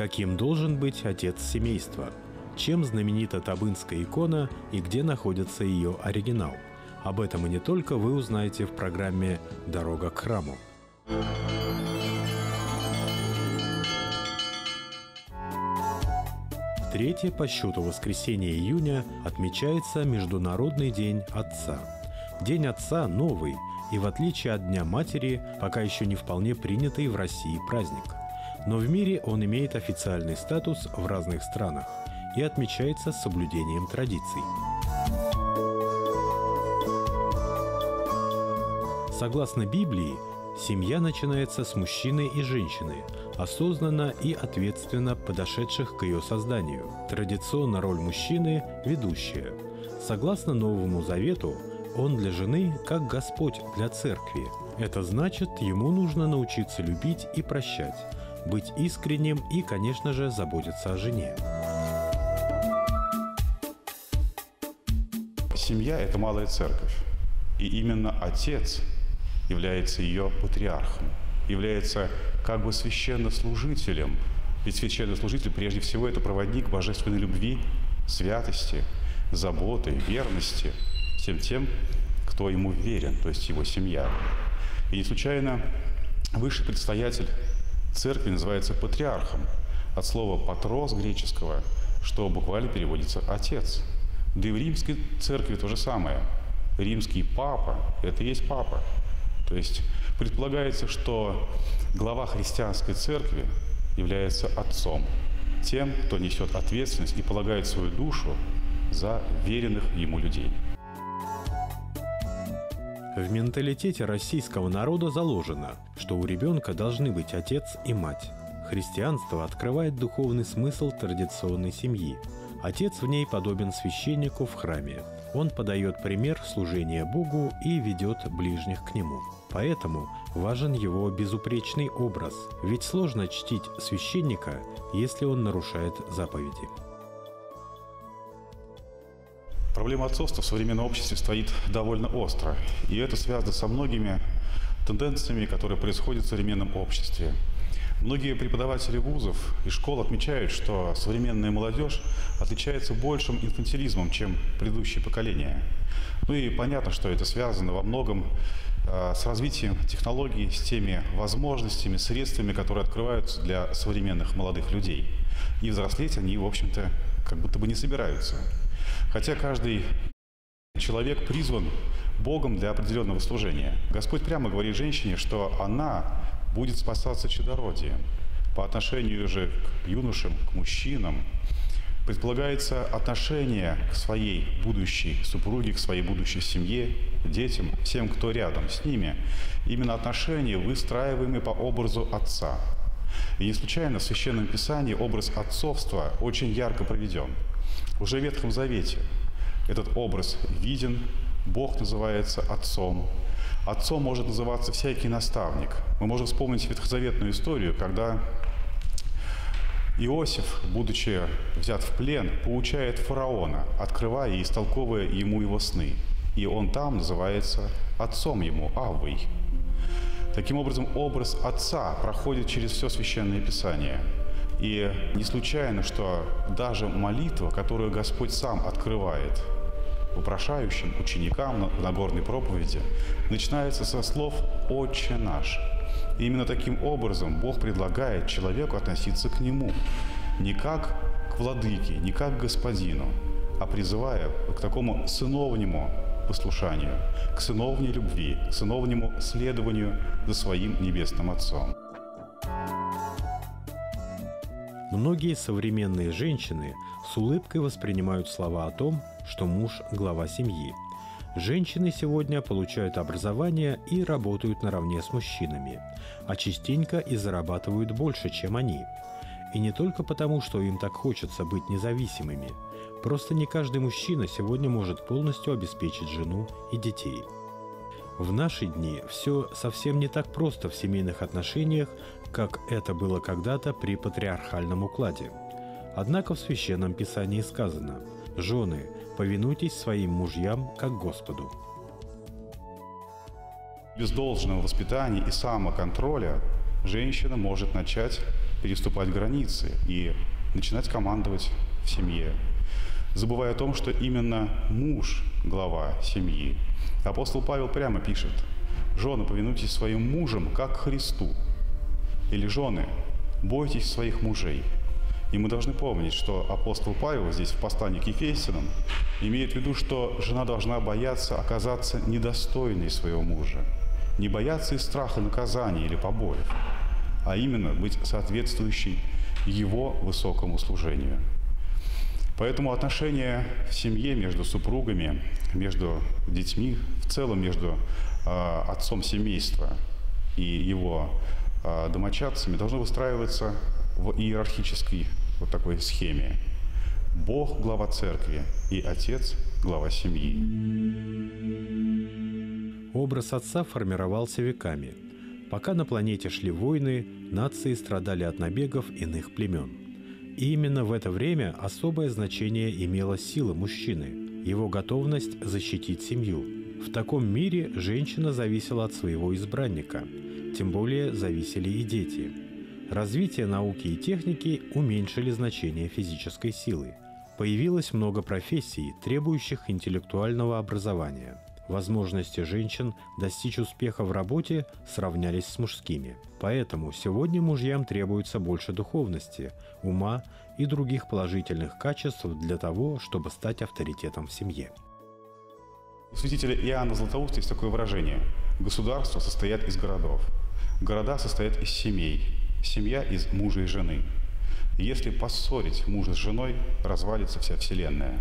Каким должен быть отец семейства? Чем знаменита Табынская икона и где находится ее оригинал? Об этом и не только вы узнаете в программе «Дорога к храму». Третье по счету воскресенье июня отмечается Международный день Отца. День Отца новый и, в отличие от Дня Матери, пока еще не вполне принятый в России праздник. Но в мире он имеет официальный статус в разных странах и отмечается с соблюдением традиций. Согласно Библии, семья начинается с мужчины и женщины, осознанно и ответственно подошедших к ее созданию. Традиционно роль мужчины – ведущая. Согласно Новому Завету, он для жены как Господь для церкви. Это значит, ему нужно научиться любить и прощать, быть искренним и, конечно же, заботиться о жене. Семья – это малая церковь. И именно отец является ее патриархом, является как бы священнослужителем. Ведь священнослужитель прежде всего это проводник божественной любви, святости, заботы, верности всем тем, кто ему верен, то есть его семья. И не случайно высший предстоятель церкви называется патриархом, от слова «патрос» греческого, что буквально переводится «отец». Да и в римской церкви то же самое. Римский папа – это и есть папа. То есть предполагается, что глава христианской церкви является отцом, тем, кто несет ответственность и полагает свою душу за веренных ему людей. В менталитете российского народа заложено, что у ребенка должны быть отец и мать. Христианство открывает духовный смысл традиционной семьи. Отец в ней подобен священнику в храме. Он подает пример служения Богу и ведет ближних к Нему. Поэтому важен его безупречный образ, ведь сложно чтить священника, если он нарушает заповеди. Проблема отцовства в современном обществе стоит довольно остро, и это связано со многими тенденциями, которые происходят в современном обществе. Многие преподаватели вузов и школ отмечают, что современная молодежь отличается большим инфантилизмом, чем предыдущие поколения. Ну и понятно, что это связано во многом с развитием технологий, с теми возможностями, средствами, которые открываются для современных молодых людей. И взрослеть они, в общем-то, как будто бы не собираются. Хотя каждый человек призван Богом для определенного служения. Господь прямо говорит женщине, что она будет спасаться чадородием. По отношению же к юношам, к мужчинам предполагается отношение к своей будущей супруге, к своей будущей семье, детям, всем, кто рядом с ними. Именно отношения, выстраиваемые по образу отца. И не случайно в Священном Писании образ отцовства очень ярко проведен. Уже в Ветхом Завете этот образ виден, Бог называется Отцом. Отцом может называться всякий наставник. Мы можем вспомнить ветхозаветную историю, когда Иосиф, будучи взят в плен, поучает фараона, открывая и истолковывая ему его сны. И он там называется отцом ему, Аввой. Таким образом, образ отца проходит через все Священное Писание. И не случайно, что даже молитва, которую Господь сам открывает вопрошающим ученикам на Нагорной проповеди, начинается со слов «Отче наш». И именно таким образом Бог предлагает человеку относиться к Нему не как к владыке, не как к господину, а призывая к такому сыновнему послушанию, к сыновней любви, к сыновнему следованию за своим небесным Отцом. Многие современные женщины с улыбкой воспринимают слова о том, что муж – глава семьи. Женщины сегодня получают образование и работают наравне с мужчинами, а частенько и зарабатывают больше, чем они. И не только потому, что им так хочется быть независимыми. Просто не каждый мужчина сегодня может полностью обеспечить жену и детей. В наши дни все совсем не так просто в семейных отношениях, как это было когда-то при патриархальном укладе. Однако в Священном Писании сказано: «Жены, повинуйтесь своим мужьям, как Господу». Без должного воспитания и самоконтроля женщина может начать переступать границы и начинать командовать в семье, забывая о том, что именно муж – глава семьи. Апостол Павел прямо пишет: «Жены, повинуйтесь своим мужам, как Христу». Или «Жены, бойтесь своих мужей». И мы должны помнить, что апостол Павел здесь в послании к Ефесянам имеет в виду, что жена должна бояться оказаться недостойной своего мужа, не бояться из страха наказания или побоев, а именно быть соответствующей его высокому служению. Поэтому отношения в семье между супругами, между детьми, в целом между отцом семейства и его домочадцами должны выстраиваться в иерархической вот такой схеме. Бог – глава церкви, и отец – глава семьи. Образ отца формировался веками. Пока на планете шли войны, нации страдали от набегов иных племен. И именно в это время особое значение имела сила мужчины, его готовность защитить семью. В таком мире женщина зависела от своего избранника, тем более зависели и дети. Развитие науки и техники уменьшили значение физической силы. Появилось много профессий, требующих интеллектуального образования. Возможности женщин достичь успеха в работе сравнялись с мужскими. Поэтому сегодня мужьям требуется больше духовности, ума и других положительных качеств для того, чтобы стать авторитетом в семье. У святителя Иоанна Златоуста есть такое выражение: «Государства состоят из городов, города состоят из семей, семья из мужа и жены. Если поссорить мужа с женой, развалится вся вселенная».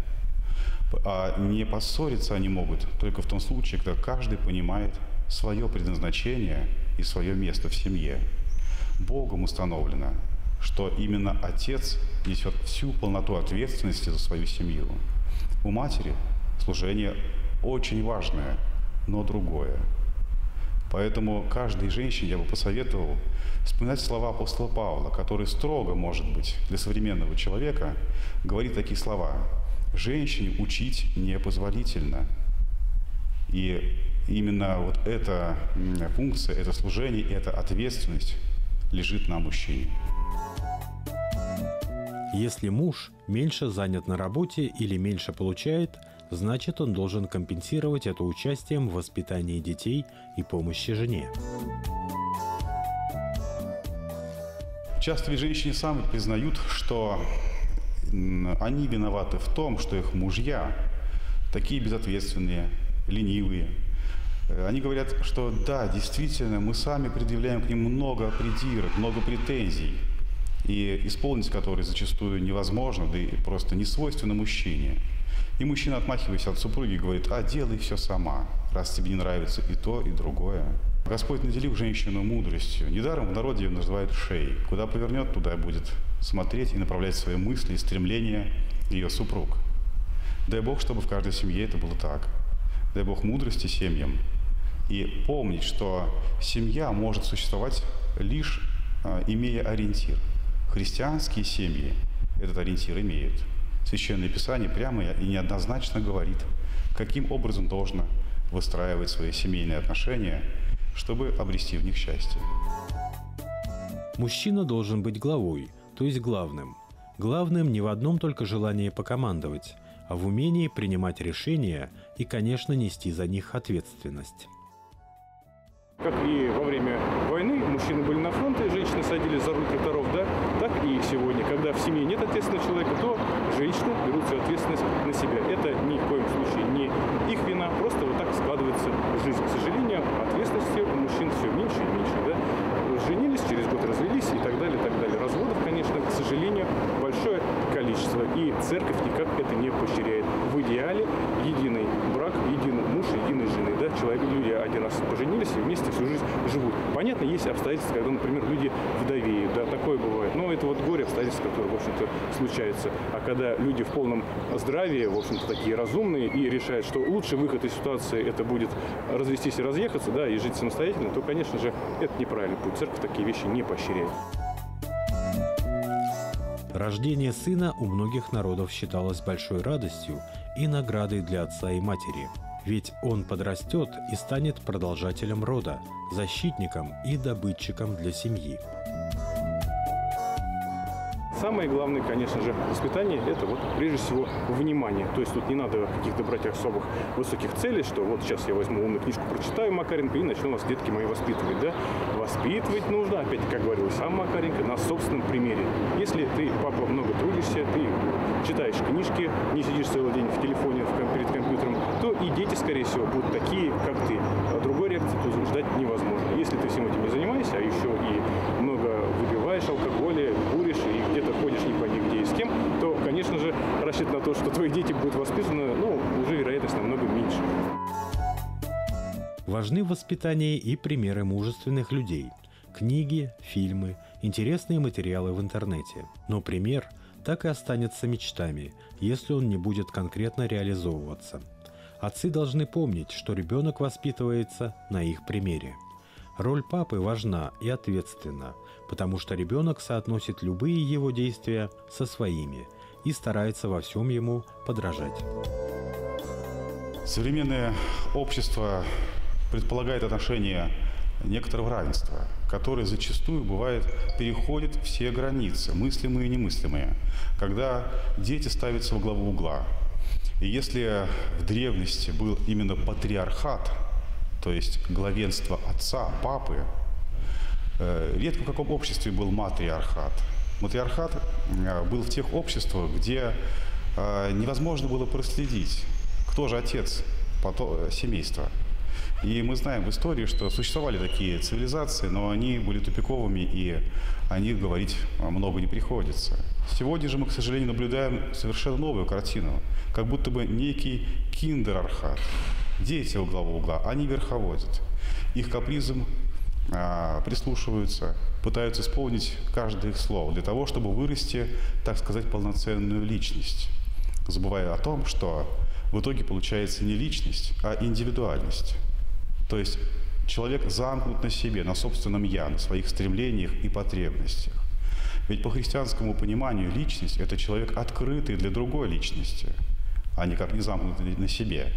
А не поссориться они могут только в том случае, когда каждый понимает свое предназначение и свое место в семье. Богом установлено, что именно отец несет всю полноту ответственности за свою семью. У матери служение очень важное, но другое. Поэтому каждой женщине я бы посоветовал вспоминать слова апостола Павла, который строго, может быть, для современного человека говорит такие слова: «Женщине учить непозволительно». И именно вот эта функция, это служение, эта ответственность лежит на мужчине. Если муж меньше занят на работе или меньше получает, значит, он должен компенсировать это участием в воспитании детей и помощи жене. Часто ведь женщины сами признают, что они виноваты в том, что их мужья такие безответственные, ленивые. Они говорят, что да, действительно, мы сами предъявляем к ним много придирок, много претензий, и исполнить которые зачастую невозможно, да и просто не свойственно мужчине. И мужчина, отмахиваясь от супруги, говорит: «А делай все сама, раз тебе не нравится и то, и другое». Господь наделил женщину мудростью. Недаром в народе ее называют шеей. Куда повернет, туда будет смотреть и направлять свои мысли и стремления ее супруг. Дай Бог, чтобы в каждой семье это было так. Дай Бог мудрости семьям. И помнить, что семья может существовать лишь имея ориентир. Христианские семьи этот ориентир имеют. Священное Писание прямо и неоднозначно говорит, каким образом должно выстраивать свои семейные отношения, чтобы обрести в них счастье. Мужчина должен быть главой, то есть главным. Главным не в одном только желании покомандовать, а в умении принимать решения и, конечно, нести за них ответственность. Как и во время войны мужчины были на фронте, женщины садились за руль тракторов, да, так и сегодня, когда в семье нет ответственного человека, то женщины берут всю ответственность на себя. Это ни в коем случае не их вина, просто вот так складывается жизнь. К сожалению, ответственности у мужчин все меньше и меньше, да. Женились, через год развелись и так далее, так далее. Разводов, конечно, к сожалению, большое количество, и церковь никак это не поощряет. В идеале единый брак, единый муж, единой жены, да, люди один раз поженились и вместе всю жизнь живут. Понятно, есть обстоятельства, когда, например, люди вдовеют, да, такое бывает, но это вот горе обстоятельства, которые, в общем-то, случаются. А когда люди в полном здравии, в общем-то, такие разумные и решают, что лучший выход из ситуации это будет развестись и разъехаться, да, и жить самостоятельно, то, конечно же, это неправильный путь. Церковь такие вещи не поощряет. Рождение сына у многих народов считалось большой радостью и наградой для отца и матери. Ведь он подрастет и станет продолжателем рода, защитником и добытчиком для семьи. Самое главное, конечно же, воспитание – это вот прежде всего внимание. То есть тут не надо каких-то брать особых высоких целей, что вот сейчас я возьму умную книжку, прочитаю Макаренко и начну вас, детки мои, воспитывать. Да? Воспитывать нужно, опять, как говорил сам Макаренко, на собственном примере. Если ты, папа, много трудишься, ты читаешь книжки, не сидишь целый день в телефоне перед компьютером, то и дети, скорее всего, будут такие, как ты. А другой реакции тут ждать невозможно. Если ты всем этим не занимаешься, а еще и много выпиваешь алкоголя, куришь и где-то ходишь не пойми где и с кем, то, конечно же, рассчитывать на то, что твои дети будут воспитаны, уже вероятность намного меньше. Важны в воспитании и примеры мужественных людей. Книги, фильмы, интересные материалы в интернете. Но пример так и останется мечтами, если он не будет конкретно реализовываться. Отцы должны помнить, что ребенок воспитывается на их примере. Роль папы важна и ответственна, потому что ребенок соотносит любые его действия со своими и старается во всем ему подражать. Современное общество предполагает отношение некоторого равенства, которое зачастую бывает переходит все границы, мыслимые и немыслимые, когда дети ставятся во главу угла. И если в древности был именно патриархат, то есть главенство отца, папы, редко в каком обществе был матриархат. Матриархат был в тех обществах, где невозможно было проследить, кто же отец семейства. И мы знаем в истории, что существовали такие цивилизации, но они были тупиковыми, и о них говорить много не приходится. Сегодня же мы, к сожалению, наблюдаем совершенно новую картину, как будто бы некий киндерархат. Дети во главу угла, они верховодят. Их капризам прислушиваются, пытаются исполнить каждое их слово для того, чтобы вырасти, так сказать, полноценную личность, забывая о том, что в итоге получается не личность, а индивидуальность. То есть человек замкнут на себе, на собственном «я», на своих стремлениях и потребностях. Ведь по христианскому пониманию личность – это человек, открытый для другой личности, а никак не замкнутый на себе.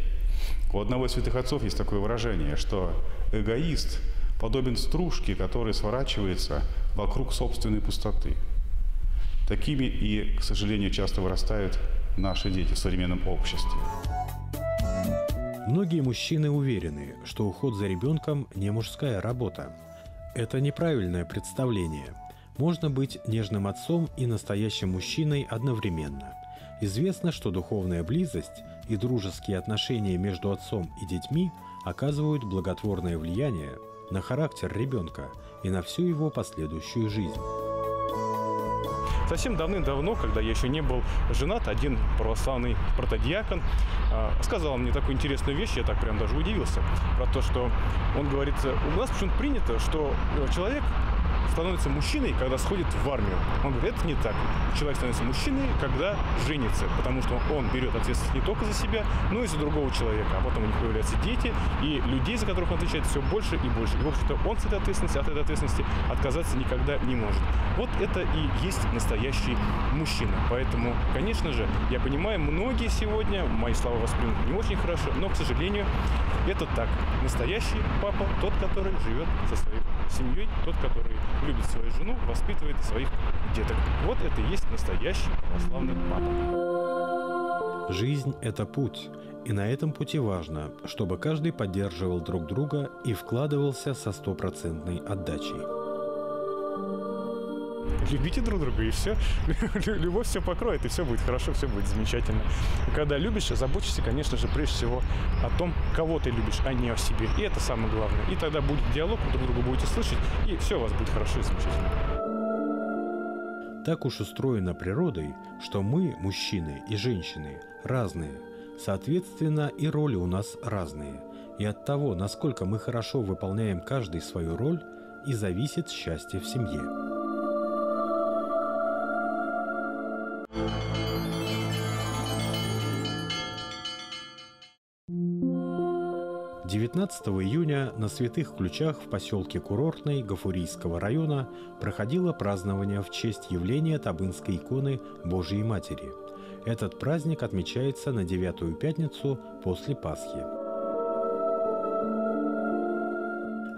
У одного из святых отцов есть такое выражение, что эгоист подобен стружке, которая сворачивается вокруг собственной пустоты. Такими и, к сожалению, часто вырастают наши дети в современном обществе. Многие мужчины уверены, что уход за ребенком не мужская работа. Это неправильное представление. Можно быть нежным отцом и настоящим мужчиной одновременно. Известно, что духовная близость и дружеские отношения между отцом и детьми оказывают благотворное влияние на характер ребенка и на всю его последующую жизнь. Совсем давным-давно, когда я еще не был женат, один православный протодиакон сказал мне такую интересную вещь, я так прям даже удивился, про то, что он говорит, у нас почему-то принято, что человек становится мужчиной, когда сходит в армию. Он говорит, это не так. Человек становится мужчиной, когда женится, потому что он берет ответственность не только за себя, но и за другого человека. А потом у них появляются дети, и людей, за которых он отвечает, все больше и больше. И, в общем-то, он с этой ответственности, от этой ответственности отказаться никогда не может. Вот это и есть настоящий мужчина. Поэтому, конечно же, я понимаю, многие сегодня мои слова воспримут не очень хорошо, но, к сожалению, это так. Настоящий папа – тот, который живет со своей семьей, тот, который любит свою жену, воспитывает своих деток. Вот это и есть настоящий православный папа. Жизнь – это путь, и на этом пути важно, чтобы каждый поддерживал друг друга и вкладывался со 100% отдачей. Любите друг друга, и все. Любовь все покроет, и все будет хорошо, все будет замечательно. И когда любишь, заботишься, конечно же, прежде всего о том, кого ты любишь, а не о себе. И это самое главное. И тогда будет диалог, вы друг друга будете слышать, и все у вас будет хорошо и замечательно. Так уж устроено природой, что мы, мужчины и женщины, разные. Соответственно, и роли у нас разные. И от того, насколько мы хорошо выполняем каждый свою роль, и зависит счастье в семье. 19 июня на Святых Ключах в поселке Курортный Гафурийского района проходило празднование в честь явления Табынской иконы Божией Матери. Этот праздник отмечается на 9-ю пятницу после Пасхи.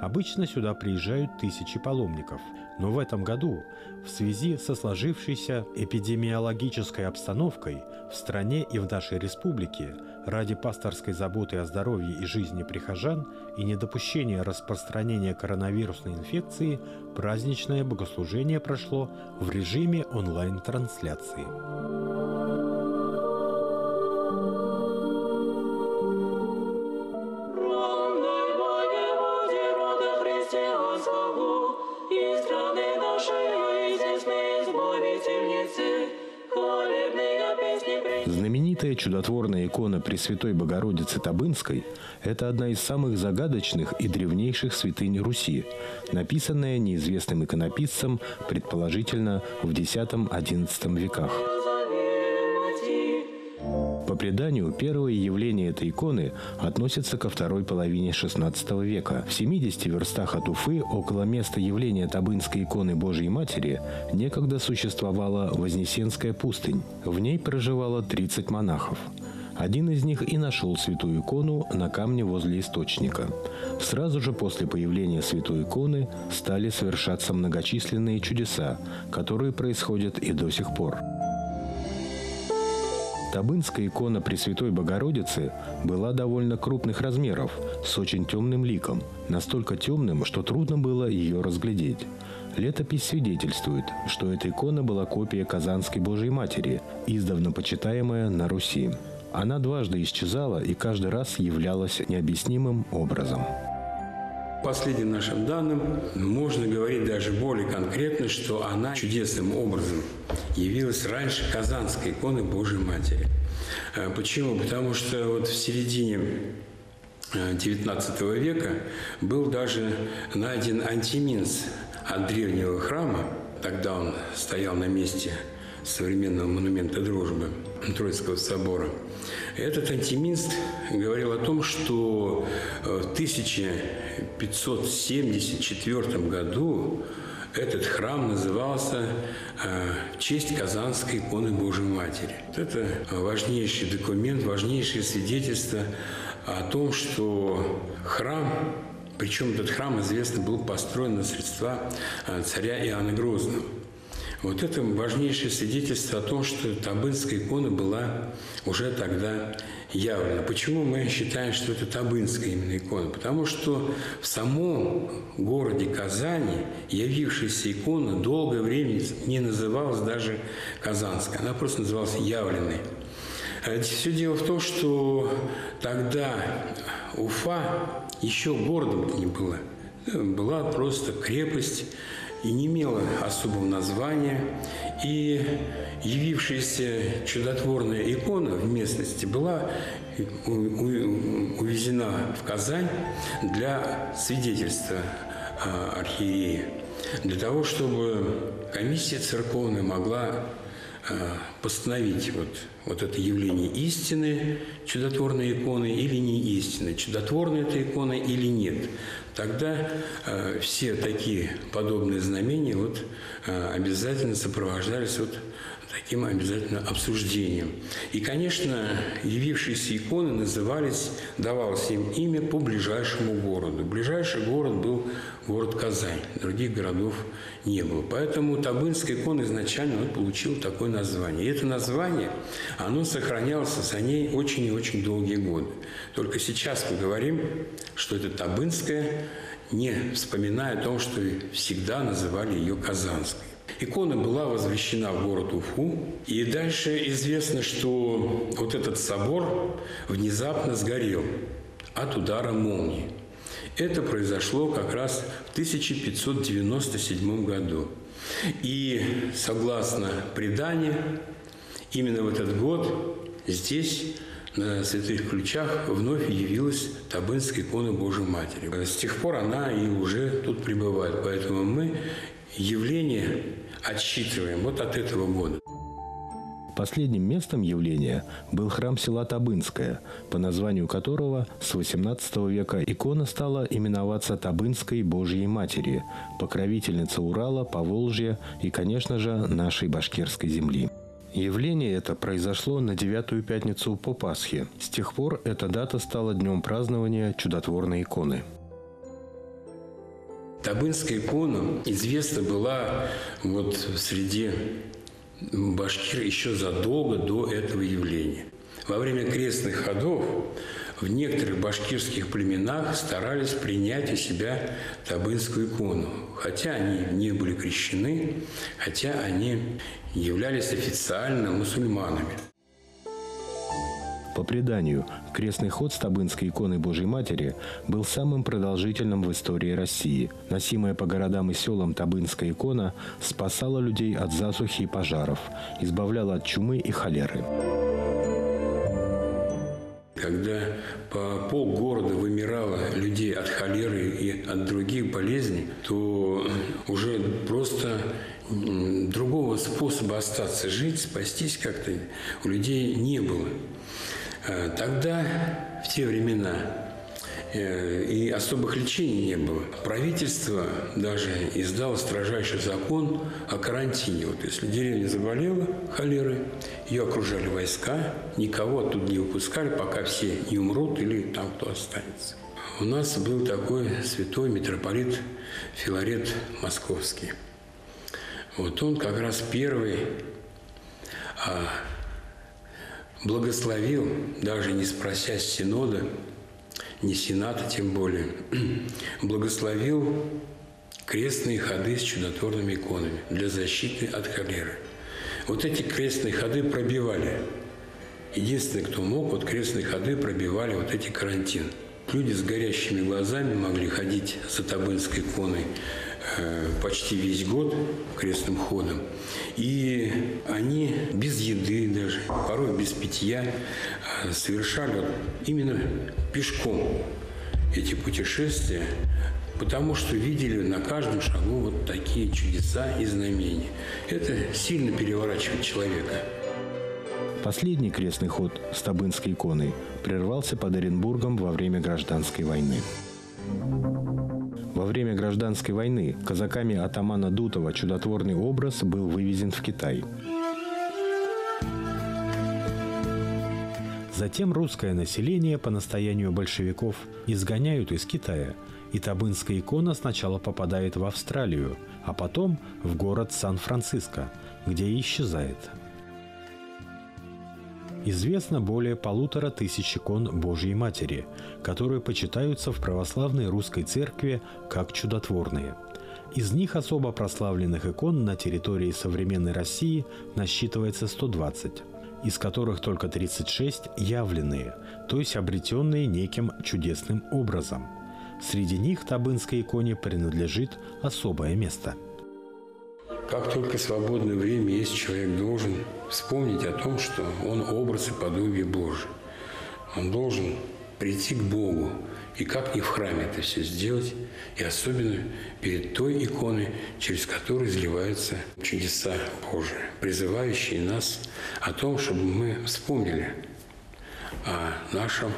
Обычно сюда приезжают тысячи паломников. Но в этом году, в связи со сложившейся эпидемиологической обстановкой в стране и в нашей республике, ради пасторской заботы о здоровье и жизни прихожан и недопущения распространения коронавирусной инфекции, праздничное богослужение прошло в режиме онлайн-трансляции. Знаменитая чудотворная икона Пресвятой Богородицы Табынской – это одна из самых загадочных и древнейших святынь Руси, написанная неизвестным иконописцем, предположительно, в X-XI веках. По преданию, первое явление этой иконы относится ко второй половине XVI века. В 70 верстах от Уфы, около места явления Табынской иконы Божией Матери, некогда существовала Вознесенская пустынь. В ней проживало 30 монахов. Один из них и нашел святую икону на камне возле источника. Сразу же после появления святой иконы стали совершаться многочисленные чудеса, которые происходят и до сих пор. Табынская икона Пресвятой Богородицы была довольно крупных размеров, с очень темным ликом, настолько темным, что трудно было ее разглядеть. Летопись свидетельствует, что эта икона была копия Казанской Божией Матери, издавна почитаемая на Руси. Она дважды исчезала и каждый раз являлась необъяснимым образом. По последним нашим данным, можно говорить даже более конкретно, что она чудесным образом явилась раньше Казанской иконы Божией Матери. Почему? Потому что вот в середине XIX века был даже найден антиминс от древнего храма. Тогда он стоял на месте современного монумента дружбы Троицкого собора. Этот антиминст говорил о том, что в 1574 году этот храм назывался в честь Казанской иконы Божией Матери. Это важнейший документ, важнейшее свидетельство о том, что храм, причем этот храм, известно, был построен на средства царя Иоанна Грозного. Вот это важнейшее свидетельство о том, что Табынская икона была уже тогда явлена. Почему мы считаем, что это Табынская именно икона? Потому что в самом городе Казани явившаяся икона долгое время не называлась даже Казанской, она просто называлась явленной. Все дело в том, что тогда Уфа еще городом не была. Была просто крепость, и не имела особого названия. И явившаяся чудотворная икона в местности была увезена в Казань для свидетельства архиерея, для того, чтобы комиссия церковная могла постановить вот это явление истины чудотворной иконы или не истины, чудотворная эта икона или нет. Тогда все такие подобные знамения обязательно сопровождались таким обязательно обсуждением. И, конечно, явившиеся иконы давалось им имя по ближайшему городу. Ближайший город был город Казань, других городов не было. Поэтому Табынская икона изначально получила такое название. И это название, оно сохранялось за ней очень и очень долгие годы. Только сейчас мы говорим, что это Табынская, не вспоминая о том, что всегда называли ее Казанской. Икона была возвращена в город Уфу. И дальше известно, что вот этот собор внезапно сгорел от удара молнии. Это произошло как раз в 1597 году. И, согласно преданию, именно в этот год здесь, на Святых Ключах, вновь явилась Табынская икона Божией Матери. С тех пор она и уже тут пребывает. Поэтому мы явление отсчитываем от этого года. Последним местом явления был храм села Табынское, по названию которого с XVIII века икона стала именоваться Табынской Божьей Матери, покровительница Урала, Поволжья и, конечно же, нашей башкирской земли. Явление это произошло на 9-ю пятницу по Пасхе. С тех пор эта дата стала днем празднования чудотворной иконы. Табынская икона известна была вот среди башкир еще задолго до этого явления. Во время крестных ходов в некоторых башкирских племенах старались принять у себя табынскую икону, хотя они не были крещены, хотя они являлись официально мусульманами. По преданию, крестный ход с табынской иконой Божьей Матери был самым продолжительным в истории России. Носимая по городам и селам табынская икона спасала людей от засухи и пожаров, избавляла от чумы и холеры. Когда по полгорода вымирало людей от холеры и от других болезней, то уже просто другого способа остаться жить, спастись как-то у людей не было. Тогда, в те времена, и особых лечений не было. Правительство даже издало строжайший закон о карантине. Вот если деревня заболела холерой, ее окружали войска, никого оттуда не выпускали, пока все не умрут или там кто останется. У нас был такой святой митрополит Филарет Московский. Вот он как раз первый благословил, даже не спрося синода, не сената тем более, благословил крестные ходы с чудотворными иконами для защиты от холеры. Вот эти крестные ходы пробивали. Единственный, кто мог, вот крестные ходы пробивали вот эти карантин. Люди с горящими глазами могли ходить за табынской иконой почти весь год крестным ходом. И они без еды даже, порой без питья, совершали вот именно пешком эти путешествия, потому что видели на каждом шагу вот такие чудеса и знамения. Это сильно переворачивает человека. Последний крестный ход с табынской иконой прервался под Оренбургом во время Гражданской войны. Во время Гражданской войны казаками атамана Дутова чудотворный образ был вывезен в Китай. Затем русское население по настоянию большевиков изгоняют из Китая, и табынская икона сначала попадает в Австралию, а потом в город Сан-Франциско, где и исчезает. Известно более 1500 икон Божьей Матери, которые почитаются в православной русской церкви как чудотворные. Из них особо прославленных икон на территории современной России насчитывается 120, из которых только 36 явленные, то есть обретенные неким чудесным образом. Среди них табынской иконе принадлежит особое место. Как только свободное время есть, человек должен вспомнить о том, что он образ и подобие Божие. Он должен прийти к Богу. И как не в храме это все сделать, и особенно перед той иконой, через которую изливаются чудеса Божии, призывающие нас о том, чтобы мы вспомнили о нашем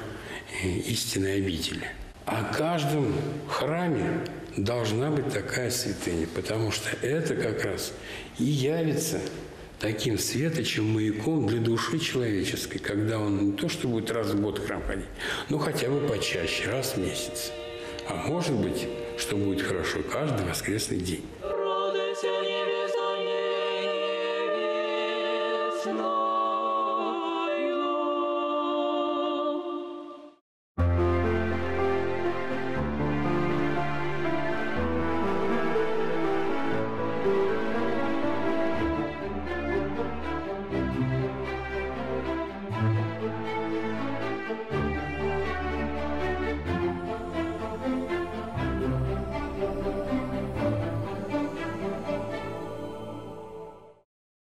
истинной обители. О каждом храме должна быть такая святыня, потому что это как раз и явится таким светочем, маяком для души человеческой, когда он не то что будет раз в год в храм ходить, но хотя бы почаще, раз в месяц. А может быть, что будет хорошо каждый воскресный день.